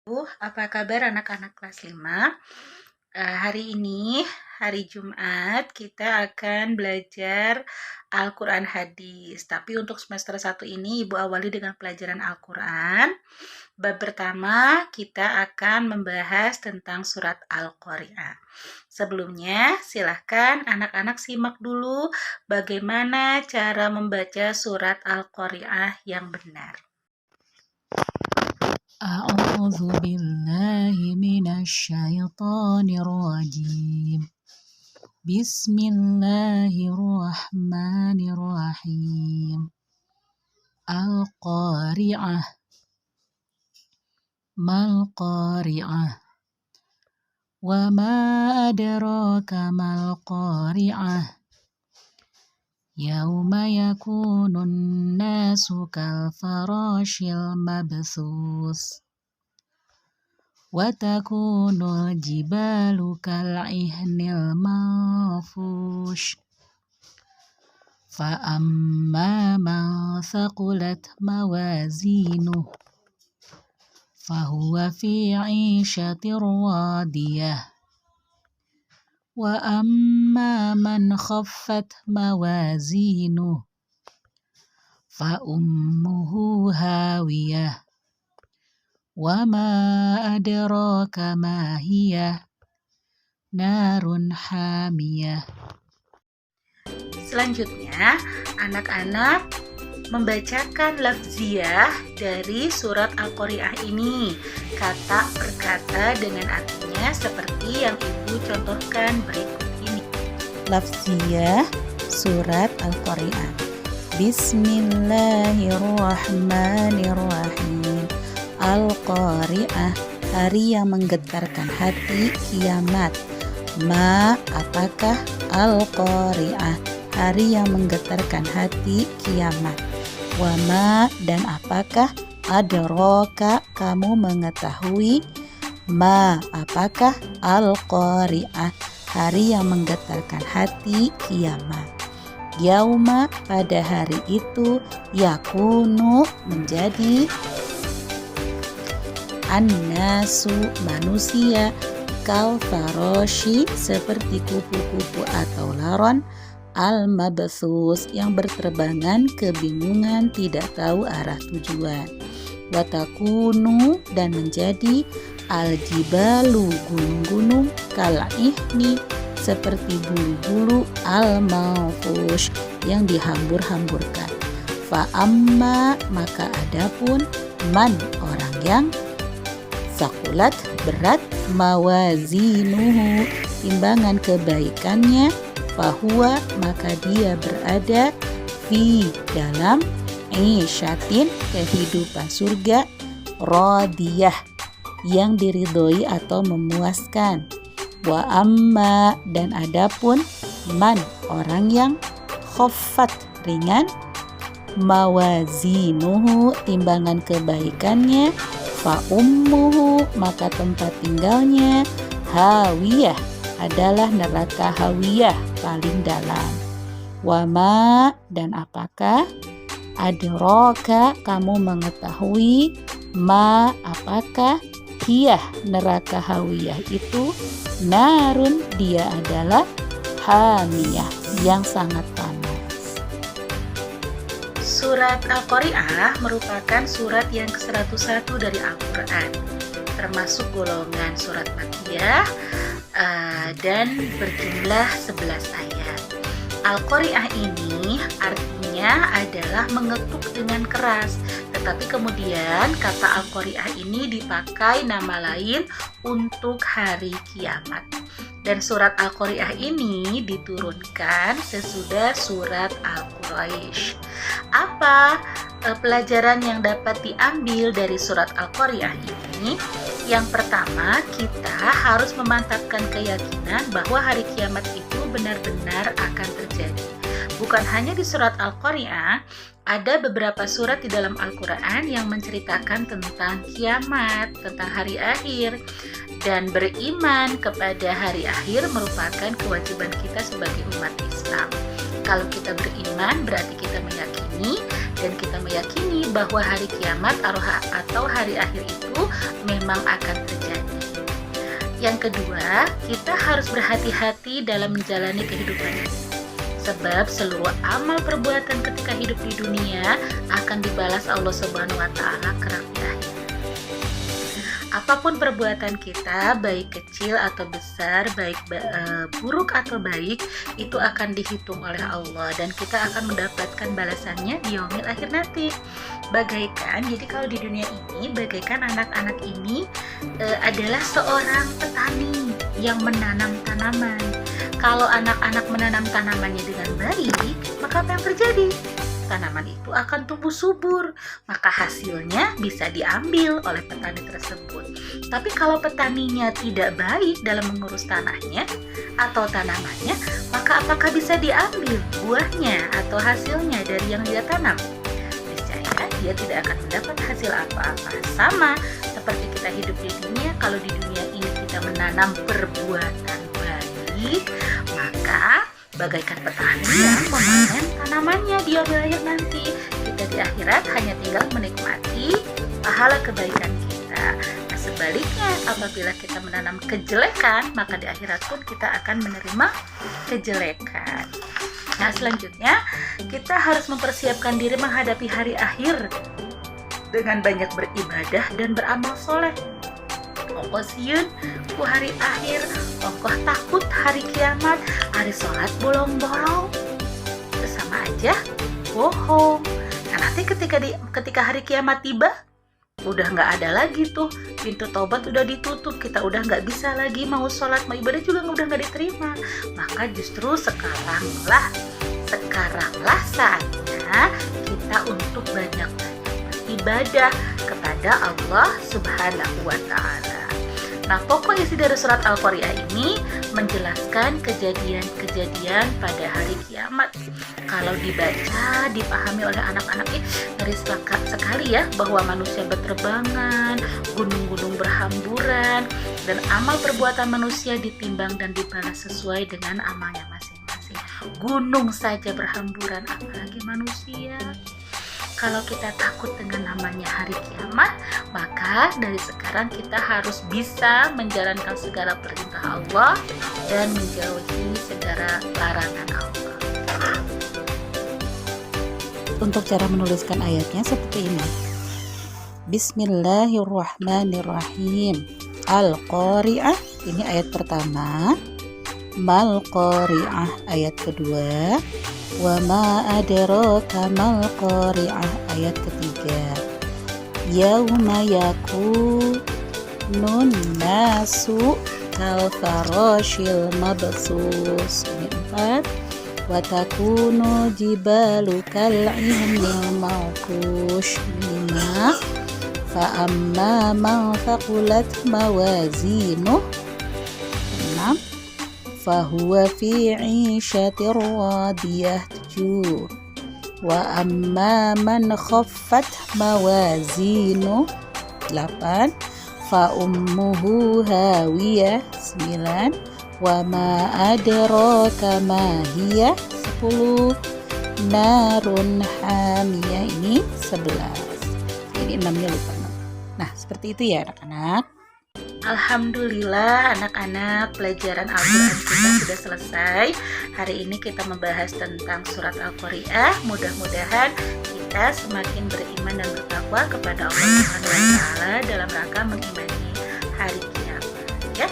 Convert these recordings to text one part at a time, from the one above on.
Apa kabar anak-anak kelas 5? Hari ini, hari Jumat, kita akan belajar Al-Quran Hadis. Tapi untuk semester 1 ini, Ibu awali dengan pelajaran Al-Quran. Bab pertama, kita akan membahas tentang surat Al-Qari'ah. Sebelumnya, silahkan anak-anak simak dulu bagaimana cara membaca surat Al-Qari'ah yang benar. أعوذ بالله من الشيطان الرجيم بسم الله الرحمن الرحيم القارعة ما القارعة وما أدراك ما القارعة يوم يكون الناس كالفراش المبثوث وتكون الجبال كالعهن المنفوش فأما من ثقلت موازينه فهو في عيشة راضية وأما من خفت موازينه فأمه هاوية وما أدراك ما هي نار حامية. Selanjutnya, anak-anak membacakan lafziyah dari surat Al-Qari'ah ini, kata per kata dengan artinya seperti yang Ibu contohkan berikut ini. Lafziyah surat Al-Qari'ah. Bismillahirrahmanirrahim. Al-Qari'ah, hari yang menggetarkan hati, kiamat. Ma, apakah? Al-Qari'ah, hari yang menggetarkan hati, kiamat. Wama, dan apakah? Adraka, kamu mengetahui. Ma, apakah? Al-Qari'ah, hari yang menggetarkan hati, kiamat. Yauma, pada hari itu. Yakunu, menjadi. An-nasu, manusia. Kal-faroshi, seperti kupu-kupu atau laron. Al-mabthus, yang berterbangan, kebingungan, tidak tahu arah tujuan. Watakunu, dan menjadi. Al-jibalu, gunung-gunung. Kal-ihni, seperti bulu-bulu. Al-manfush, yang dihambur-hamburkan. Fa'amma, maka adapun. Man, orang yang. Sakulat, berat. Mawazinuhu, timbangan kebaikannya. Fahuwa, maka dia berada. Fi, dalam. Isyatin, kehidupan surga. Radiyah, yang diridhoi atau memuaskan. Wa amma, dan adapun. Man, orang yang. Khaffat, ringan. Mawazinuhu, timbangan kebaikannya. Fa ummuhu, maka tempat tinggalnya. Hawiyah, adalah neraka hawiyah, paling dalam. Wama, dan apakah? Adraka, kamu mengetahui. Ma, apakah? Hiyah, neraka hawiyah itu. Narun, dia adalah. Hamiyah, yang sangat panas. Surat Al-Qari'ah merupakan surat yang ke-101 dari Al-Quran, termasuk golongan surat Makkiyah dan berjumlah 11 ayat. Al-Qari'ah ini artinya adalah mengetuk dengan keras, tetapi kemudian kata Al-Qari'ah ini dipakai nama lain untuk hari kiamat. Dan surat Al-Qari'ah ini diturunkan sesudah surat Al-Quraisy. Apa pelajaran yang dapat diambil dari surat Al-Qari'ah ini? Yang pertama, kita harus memantapkan keyakinan bahwa hari kiamat itu benar-benar akan terjadi. Bukan hanya di surat Al-Qari'ah, ada beberapa surat di dalam Al-Quran yang menceritakan tentang kiamat, tentang hari akhir. Dan beriman kepada hari akhir merupakan kewajiban kita sebagai umat Islam. Kalau kita beriman, berarti kita meyakini dan kita meyakini bahwa hari kiamat atau hari akhir itu memang akan terjadi. Yang kedua, kita harus berhati-hati dalam menjalani kehidupan ini. Sebab seluruh amal perbuatan ketika hidup di dunia akan dibalas Allah Subhanahu wa taala kelak di akhir. Apapun perbuatan kita, baik kecil atau besar, baik buruk atau baik, itu akan dihitung oleh Allah dan kita akan mendapatkan balasannya di yaumil akhir nanti. Bagaikan, jadi kalau di dunia ini, bagaikan anak-anak ini adalah seorang petani yang menanam tanaman. Kalau anak-anak menanam tanamannya dengan baik, maka apa yang terjadi? Tanaman itu akan tumbuh subur, maka hasilnya bisa diambil oleh petani tersebut. Tapi kalau petaninya tidak baik dalam mengurus tanahnya atau tanamannya, maka apakah bisa diambil buahnya atau hasilnya dari yang dia tanam? Niscaya dia tidak akan mendapat hasil apa-apa. Sama seperti kita hidup di dunia, kalau di dunia ini kita menanam perbuatan baik, maka bagaikan petani yang memanen tanamannya di yaumil akhir nanti. Kita di akhirat hanya tinggal menikmati pahala kebaikan kita. Nah, sebaliknya, apabila kita menanam kejelekan, maka di akhirat pun kita akan menerima kejelekan. Nah, selanjutnya kita harus mempersiapkan diri menghadapi hari akhir dengan banyak beribadah dan beramal soleh. Ongkoh siun ku hari akhir, ongkoh takut hari kiamat, hari sholat bolong-bolong, sama aja bohong. Nah, nanti ketika hari kiamat tiba, udah nggak ada lagi tuh, pintu taubat udah ditutup, kita udah nggak bisa lagi mau sholat, mau ibadah juga udah nggak diterima. Maka justru sekaranglah saatnya kita untuk banyak beribadah kepada Allah Subhanahu wa Ta'ala. Nah, pokok isi dari surat Al-Qari'ah ini menjelaskan kejadian-kejadian pada hari kiamat. Kalau dibaca, dipahami oleh anak-anak ini ngeri sekali ya, bahwa manusia berterbangan, gunung-gunung berhamburan, dan amal perbuatan manusia ditimbang dan dibalas sesuai dengan amalnya masing-masing. Gunung saja berhamburan, apalagi manusia. Kalau kita takut dengan namanya hari kiamat, maka dari sekarang kita harus bisa menjalankan segala perintah Allah dan menjauhi segala larangan Allah. Untuk cara menuliskan ayatnya seperti ini. Bismillahirrahmanirrahim. Al-Qari'ah, ini ayat pertama. Mal-Qari'ah, ayat kedua. Wa ma adraka mal qari'ah, ayat ketiga. Yauma yakunun nasu kal farashil mabsus, ini 4. Wa takunu jibalu kal ihnil mawkush, 5. Fa amma man thaqulat mawazinuh, 6. fahuwa fi 'ishatir radiyah, 7. Wa amma man khaffat mawazinu, 8. Fa ummuhu hawiyah, 9. Wa ma adraka ma hiya, 10. Narun hamiyah, ini 11. Ini 6-nya lupa. Nah, seperti itu ya anak-anak. Alhamdulillah anak-anak, pelajaran Al-Quran kita sudah selesai. Hari ini kita membahas tentang surat Al-Qari'ah. Mudah-mudahan kita semakin beriman dan bertakwa kepada Allah Subhanahu wa Ta'ala dalam rangka mengimani hari kiamat ya.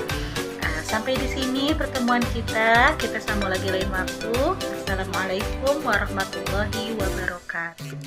Sampai di sini pertemuan kita sambung lagi lain waktu. Assalamualaikum warahmatullahi wabarakatuh.